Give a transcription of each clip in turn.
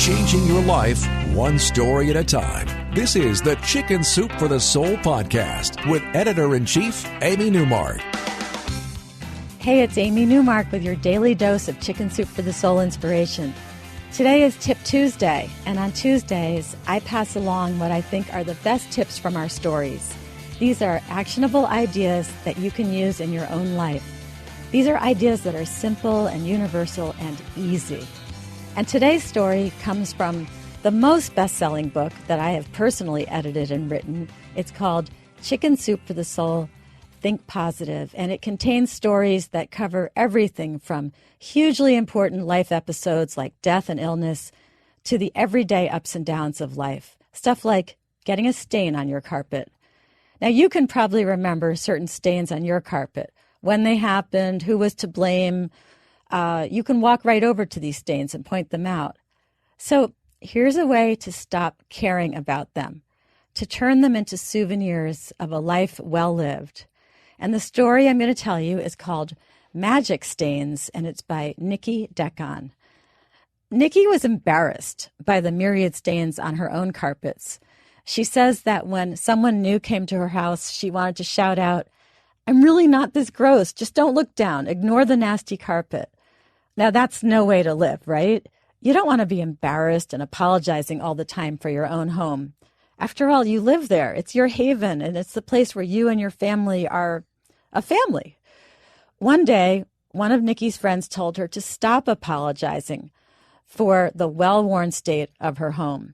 changing your life one story at a time. This is the Chicken Soup for the Soul podcast with Editor-in-Chief Amy Newmark. Hey, it's Amy Newmark with your daily dose of Chicken Soup for the Soul inspiration. Today is Tip Tuesday, and on Tuesdays, I pass along what I think are the best tips from our stories. These are actionable ideas that you can use in your own life. These are ideas that are simple and universal and easy. And today's story comes from the most best-selling book that I have personally edited and written. It's called Chicken Soup for the Soul, Think Positive, and it contains stories that cover everything from hugely important life episodes like death and illness to the everyday ups and downs of life. Stuff like getting a stain on your carpet. Now, you can probably remember certain stains on your carpet, when they happened, who was to blame. You can walk right over to these stains and point them out. So here's a way to stop caring about them, to turn them into souvenirs of a life well lived. And the story I'm going to tell you is called Magic Stains, and it's by Nikki Decon. Nikki was embarrassed by the myriad stains on her own carpets. She says that when someone new came to her house, she wanted to shout out, "I'm really not this gross. Just don't look down. Ignore the nasty carpet." Now, that's no way to live, right? You don't want to be embarrassed and apologizing all the time for your own home. After all, you live there. It's your haven, and it's the place where you and your family are a family. One day, one of Nikki's friends told her to stop apologizing for the well-worn state of her home.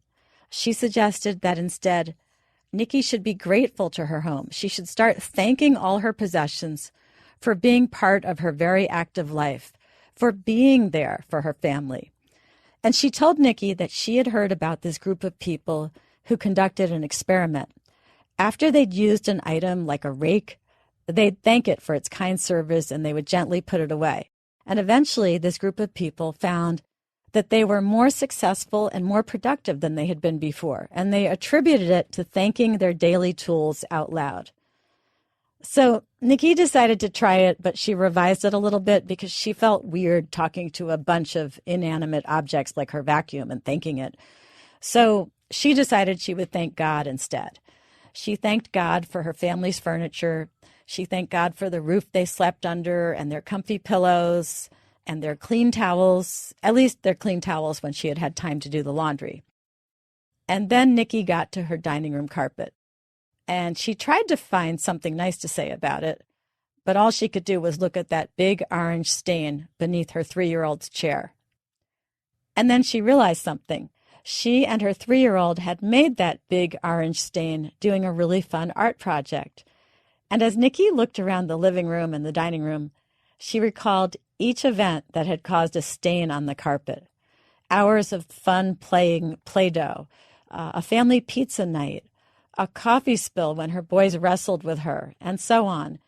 She suggested that instead, Nikki should be grateful to her home. She should start thanking all her possessions for being part of her very active life, for being there for her family. And she told Nikki that she had heard about this group of people who conducted an experiment. After they'd used an item like a rake, they'd thank it for its kind service and they would gently put it away. And eventually, this group of people found that they were more successful and more productive than they had been before, and they attributed it to thanking their daily tools out loud. So Nikki decided to try it, but she revised it a little bit because she felt weird talking to a bunch of inanimate objects like her vacuum and thanking it. So she decided she would thank God instead. She thanked God for her family's furniture. She thanked God for the roof they slept under and their comfy pillows and their clean towels, at least their clean towels when she had had time to do the laundry. And then Nikki got to her dining room carpet, and she tried to find something nice to say about it, but all she could do was look at that big orange stain beneath her 3-year-old's chair. And then she realized something. She and her 3-year-old had made that big orange stain doing a really fun art project. And as Nikki looked around the living room and the dining room, she recalled each event that had caused a stain on the carpet. Hours of fun playing Play-Doh, a family pizza night, a coffee spill when her boys wrestled with her, and so on.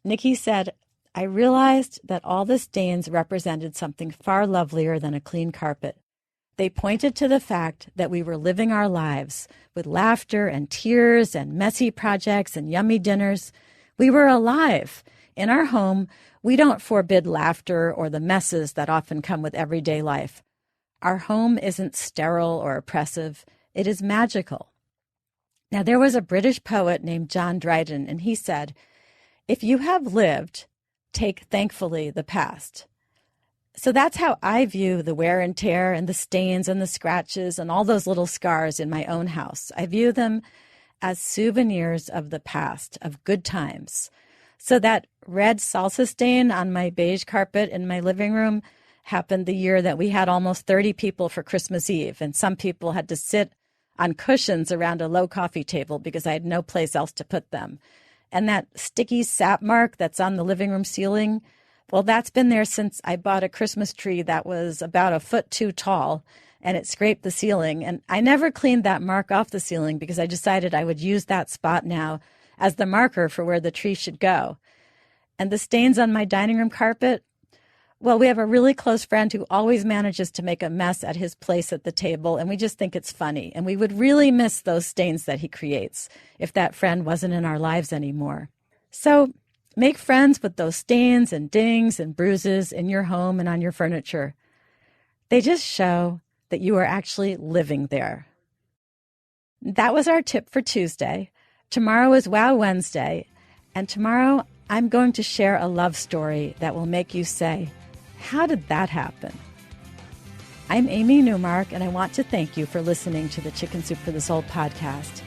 Nikki said, "I realized that all the stains represented something far lovelier than a clean carpet. They pointed to the fact that we were living our lives with laughter and tears and messy projects and yummy dinners. We were alive. In our home, we don't forbid laughter or the messes that often come with everyday life. Our home isn't sterile or oppressive. It is magical." Now, there was a British poet named John Dryden, and he said, "If you have lived, take thankfully the past." So that's how I view the wear and tear and the stains and the scratches and all those little scars in my own house. I view them as souvenirs of the past, of good times. So that red salsa stain on my beige carpet in my living room happened the year that we had almost 30 people for Christmas Eve, and some people had to sit on cushions around a low coffee table because I had no place else to put them. And that sticky sap mark that's on the living room ceiling, well, that's been there since I bought a Christmas tree that was about a foot too tall, and it scraped the ceiling. And I never cleaned that mark off the ceiling because I decided I would use that spot now as the marker for where the tree should go. And the stains on my dining room carpet, well, we have a really close friend who always manages to make a mess at his place at the table, and we just think it's funny. And we would really miss those stains that he creates if that friend wasn't in our lives anymore. So make friends with those stains and dings and bruises in your home and on your furniture. They just show that you are actually living there. That was our tip for Tuesday. Tomorrow is Wow Wednesday, and tomorrow I'm going to share a love story that will make you say, how did that happen? I'm Amy Newmark, and I want to thank you for listening to the Chicken Soup for the Soul podcast.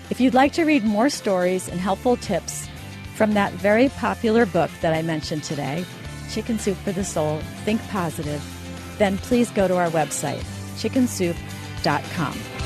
If you'd like to read more stories and helpful tips from that very popular book that I mentioned today, Chicken Soup for the Soul, Think Positive, then please go to our website, chickensoup.com.